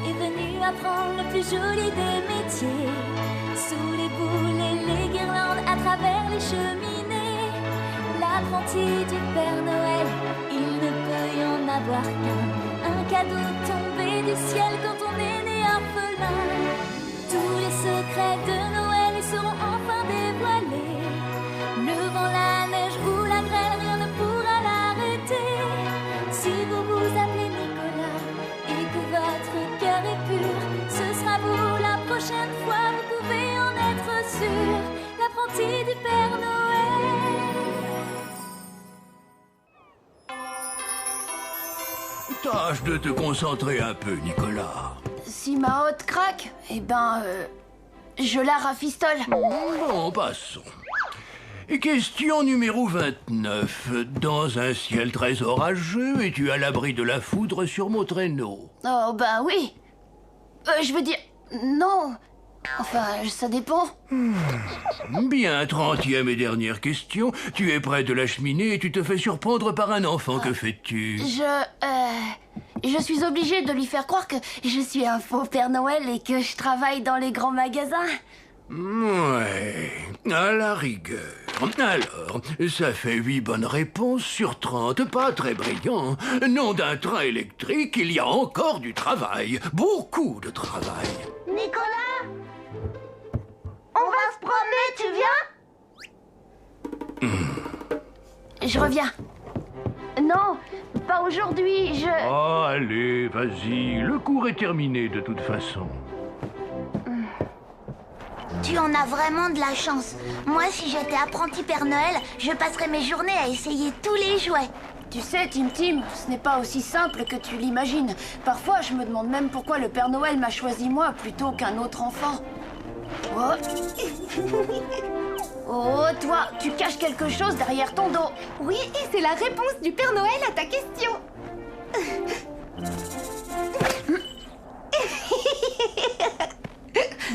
est venu apprendre le plus joli des métiers. Sous les boules et les guirlandes, à travers les cheminées, l'apprenti du Père Noël, il ne peut y en avoir qu'un. Un cadeau tombé du ciel quand on est né orphelin. Tous les secrets de Noël seront enfin dévoilés. Le vent, la neige ou la grêle, rien ne pourra l'arrêter. Si vous vous appelez Nicolas et que votre cœur est pur, ce sera vous la prochaine fois, vous pouvez en être sûr. L'apprenti du Père Noël. Tâche de te concentrer un peu, Nicolas. Si ma hotte craque, eh ben, je la rafistole. Bon, passons. Question numéro 29. Dans un ciel très orageux, es-tu à l'abri de la foudre sur mon traîneau? Oh, ben oui. Je veux dire, non. Enfin, ça dépend. Bien, 30e et dernière question. Tu es près de la cheminée et tu te fais surprendre par un enfant. Que fais-tu? Je suis obligée de lui faire croire que je suis un faux Père Noël et que je travaille dans les grands magasins. Ouais, à la rigueur. Alors, ça fait 8 bonnes réponses sur 30, pas très brillant. Nom d'un train électrique, il y a encore du travail. Beaucoup de travail. Nicolas, on va se promener, tu viens? Je reviens. Non, pas aujourd'hui, Oh, allez, vas-y, le cours est terminé de toute façon. Tu en as vraiment de la chance. Moi, si j'étais apprenti Père Noël, je passerais mes journées à essayer tous les jouets. Tu sais, Tim, ce n'est pas aussi simple que tu l'imagines. Parfois, je me demande même pourquoi le Père Noël m'a choisi moi plutôt qu'un autre enfant. Oh. Oh, toi, tu caches quelque chose derrière ton dos. Oui, et c'est la réponse du Père Noël à ta question.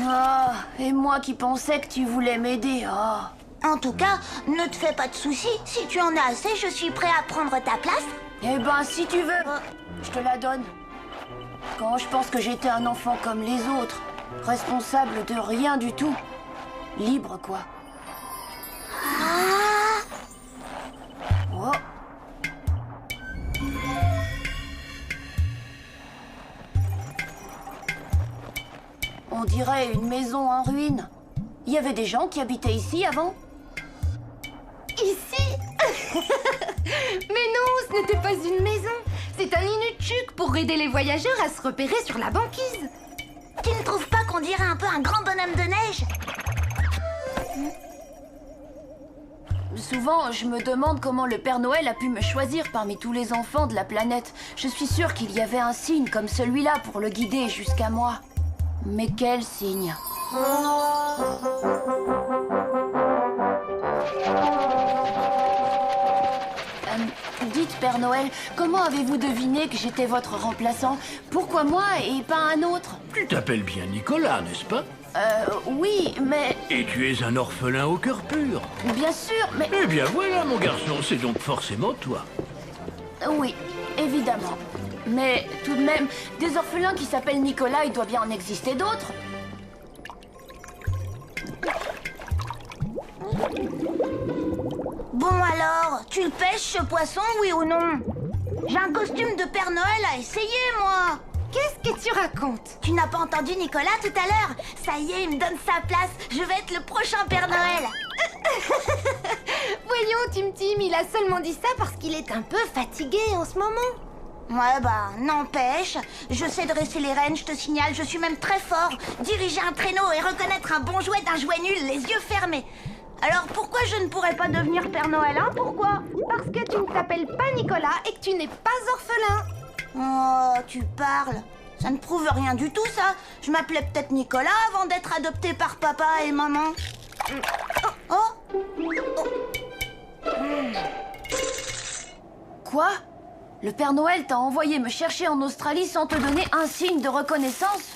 Oh, et moi qui pensais que tu voulais m'aider. Oh. En tout cas, ne te fais pas de soucis. Si tu en as assez, je suis prêt à prendre ta place. Eh ben, si tu veux, je te la donne. Quand je pense que j'étais un enfant comme les autres, responsable de rien du tout. Libre, quoi. Oh. On dirait une maison en ruine. Il y avait des gens qui habitaient ici avant? Ici? Mais non, ce n'était pas une maison. C'est un inutchuk pour aider les voyageurs à se repérer sur la banquise. Tu ne trouves pas qu'on dirait un peu un grand bonhomme de neige? Souvent, je me demande comment le Père Noël a pu me choisir parmi tous les enfants de la planète. Je suis sûre qu'il y avait un signe comme celui-là pour le guider jusqu'à moi. Mais quel signe? Dites, Père Noël, comment avez-vous deviné que j'étais votre remplaçant? Pourquoi moi et pas un autre? Tu t'appelles bien Nicolas, n'est-ce pas? Oui, mais... Et tu es un orphelin au cœur pur. Bien sûr, mais... Eh bien voilà, mon garçon, c'est donc forcément toi. Oui, évidemment. Mais tout de même, des orphelins qui s'appellent Nicolas, il doit bien en exister d'autres. Bon alors, tu le pêches ce poisson, oui ou non? J'ai un costume de Père Noël à essayer, moi. Qu'est-ce que tu racontes? Tu n'as pas entendu Nicolas tout à l'heure? Ça y est, il me donne sa place. Je vais être le prochain Père Noël. Voyons, Tim, il a seulement dit ça parce qu'il est un peu fatigué en ce moment. Ouais, bah, n'empêche. Je sais dresser les rennes, je te signale, je suis même très fort. Diriger un traîneau et reconnaître un bon jouet d'un jouet nul, les yeux fermés. Alors pourquoi je ne pourrais pas devenir Père Noël, hein? Pourquoi? Parce que tu ne t'appelles pas Nicolas et que tu n'es pas orphelin. Oh, tu parles. Ça ne prouve rien du tout, ça. Je m'appelais peut-être Nicolas avant d'être adopté par papa et maman. Oh. Quoi? Le Père Noël t'a envoyé me chercher en Australie sans te donner un signe de reconnaissance?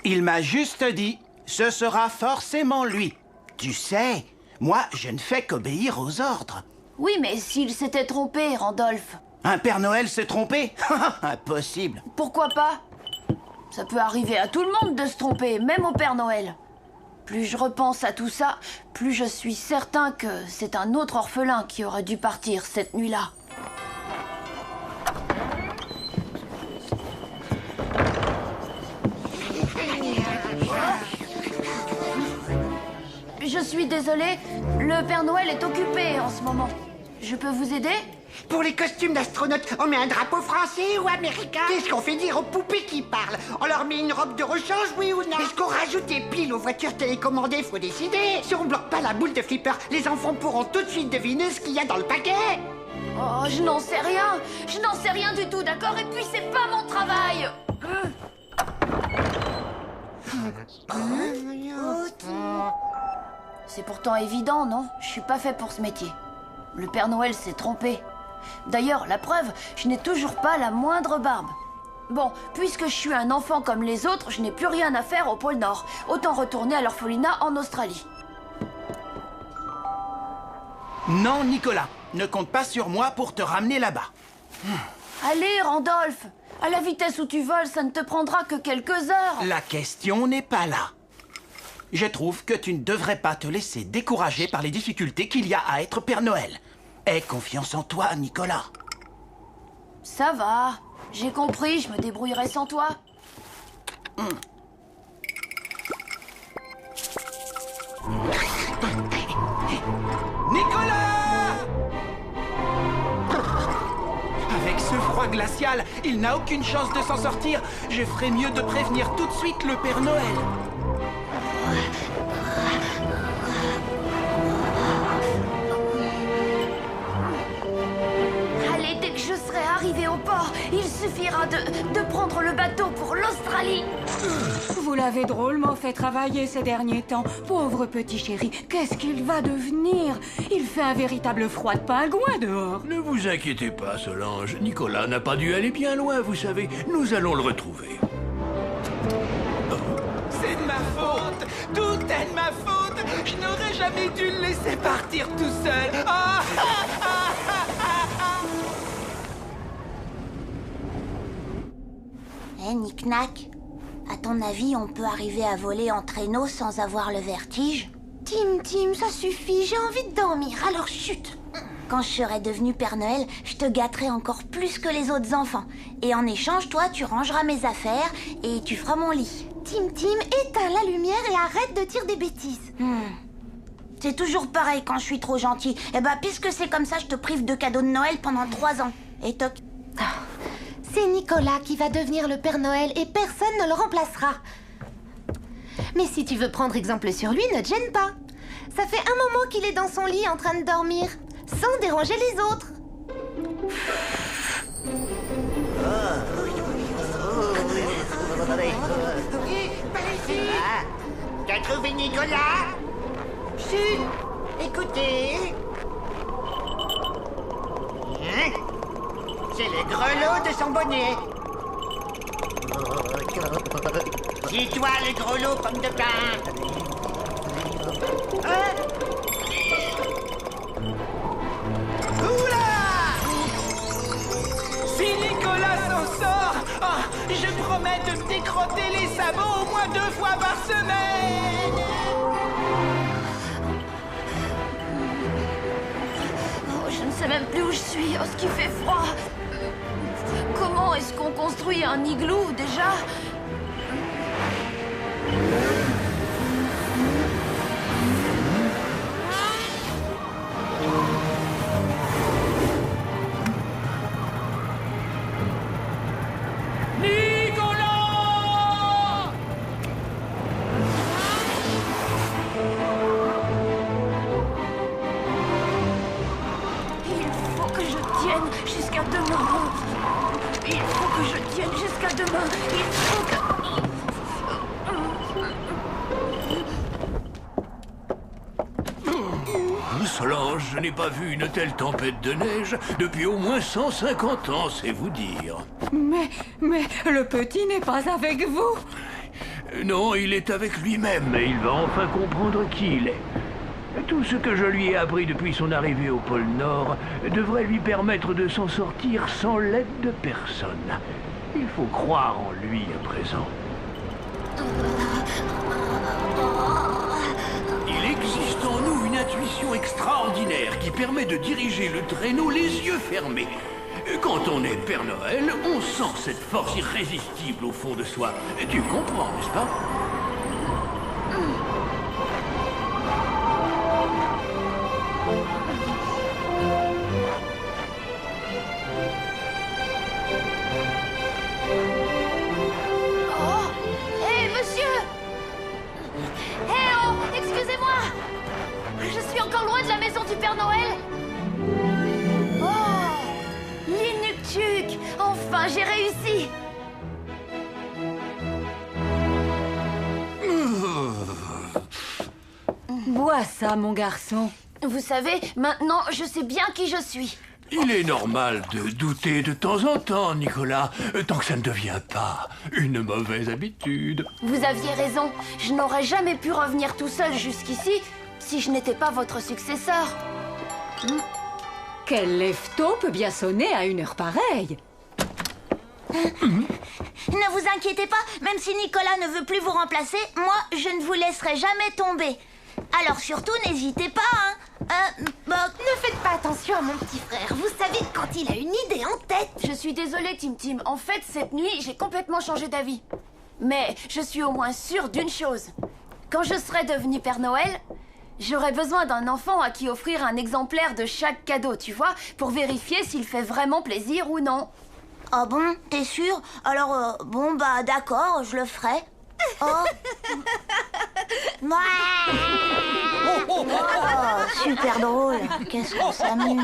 Il m'a juste dit, ce sera forcément lui. Tu sais, moi, je ne fais qu'obéir aux ordres. Oui, mais s'il s'était trompé, Randolph. Un Père Noël s'est trompé? Impossible. Pourquoi pas? Ça peut arriver à tout le monde de se tromper, même au Père Noël. Plus je repense à tout ça, plus je suis certain que c'est un autre orphelin qui aurait dû partir cette nuit-là. Je suis désolée, le Père Noël est occupé en ce moment. Je peux vous aider? Pour les costumes d'astronautes, on met un drapeau français ou américain? Qu'est-ce qu'on fait dire aux poupées qui parlent? On leur met une robe de rechange, oui ou non? Est-ce qu'on rajoute des piles aux voitures télécommandées? Faut décider. Si on bloque pas la boule de flipper, les enfants pourront tout de suite deviner ce qu'il y a dans le paquet. Oh, je n'en sais rien. Je n'en sais rien du tout, d'accord? Et puis c'est pas mon travail. C'est pourtant évident, non? Je suis pas fait pour ce métier. Le Père Noël s'est trompé. D'ailleurs, la preuve, je n'ai toujours pas la moindre barbe. Bon, puisque je suis un enfant comme les autres, je n'ai plus rien à faire au pôle Nord. Autant retourner à l'orphelinat en Australie. Non, Nicolas, ne compte pas sur moi pour te ramener là-bas. Allez, Randolph! À la vitesse où tu voles, ça ne te prendra que quelques heures. La question n'est pas là. Je trouve que tu ne devrais pas te laisser décourager par les difficultés qu'il y a à être Père Noël. Aie confiance en toi, Nicolas. Ça va. J'ai compris, je me débrouillerai sans toi. Nicolas! Avec ce froid glacial, il n'a aucune chance de s'en sortir. Je ferais mieux de prévenir tout de suite le Père Noël. Allez, dès que je serai arrivé au port, il suffira de prendre le bateau pour l'Australie. Vous l'avez drôlement fait travailler ces derniers temps. Pauvre petit chéri, qu'est-ce qu'il va devenir? Il fait un véritable froid de pingouin dehors. Ne vous inquiétez pas, Solange. Nicolas n'a pas dû aller bien loin, vous savez. Nous allons le retrouver. C'est de ma faute. Tout est de ma faute. Je n'aurais jamais dû le laisser partir tout seul. Ah, ah, ah, ah, ah. Eh, Nick-Nack, à ton avis, on peut arriver à voler en traîneau sans avoir le vertige? Tim, ça suffit, j'ai envie de dormir, alors chut! Quand je serai devenu Père Noël, je te gâterai encore plus que les autres enfants. Et en échange, toi, tu rangeras mes affaires et tu feras mon lit. Tim, éteins la lumière et arrête de dire des bêtises. C'est toujours pareil quand je suis trop gentille. Eh ben, puisque c'est comme ça, je te prive de cadeaux de Noël pendant 3 ans. Et toc. C'est Nicolas qui va devenir le Père Noël et personne ne le remplacera. Mais si tu veux prendre exemple sur lui, ne te gêne pas. Ça fait un moment qu'il est dans son lit en train de dormir, sans déranger les autres. Par ici. T'as trouvé Nicolas? Chut! Écoutez. Hein? C'est le grelot de son bonnet. C'est toi le grelot, pomme de pain. Hein? Oula! Si Nicolas s'en sort, je promets de me décrotter les sabots au moins 2 fois par semaine. Oh, je ne sais même plus où je suis. Oh, ce qui fait froid. Comment est-ce qu'on construit un igloo, déjà? Solange, je n'ai pas vu une telle tempête de neige depuis au moins 150 ans, c'est vous dire. Mais le petit n'est pas avec vous. Non, il est avec lui-même et il va enfin comprendre qui il est. Tout ce que je lui ai appris depuis son arrivée au pôle Nord devrait lui permettre de s'en sortir sans l'aide de personne. Il faut croire en lui à présent. Il existe en nous une intuition extraordinaire qui permet de diriger le traîneau les yeux fermés. Quand on est Père Noël, on sent cette force irrésistible au fond de soi. Tu comprends, n'est-ce pas? De la maison du Père Noël. Oh, l'Inuktuk. Enfin, j'ai réussi. Bois ça, mon garçon. Vous savez, maintenant, je sais bien qui je suis. Il est normal de douter de temps en temps, Nicolas, tant que ça ne devient pas une mauvaise habitude. Vous aviez raison. Je n'aurais jamais pu revenir tout seul jusqu'ici si je n'étais pas votre successeur. Quel lève-tôt peut bien sonner à une heure pareille? Ne vous inquiétez pas, même si Nicolas ne veut plus vous remplacer, moi, je ne vous laisserai jamais tomber. Alors surtout, n'hésitez pas, hein. Ne faites pas attention à mon petit frère. Vous savez, quand il a une idée en tête... Je suis désolée, Tim Tim. En fait, cette nuit, j'ai complètement changé d'avis. Mais je suis au moins sûre d'une chose. Quand je serai devenue Père Noël, j'aurai besoin d'un enfant à qui offrir un exemplaire de chaque cadeau, tu vois, pour vérifier s'il fait vraiment plaisir ou non. Ah bon, t'es sûr? Alors, bon, bah d'accord, je le ferai. Oh. Oh, super drôle. Qu'est-ce qu'on s'amuse.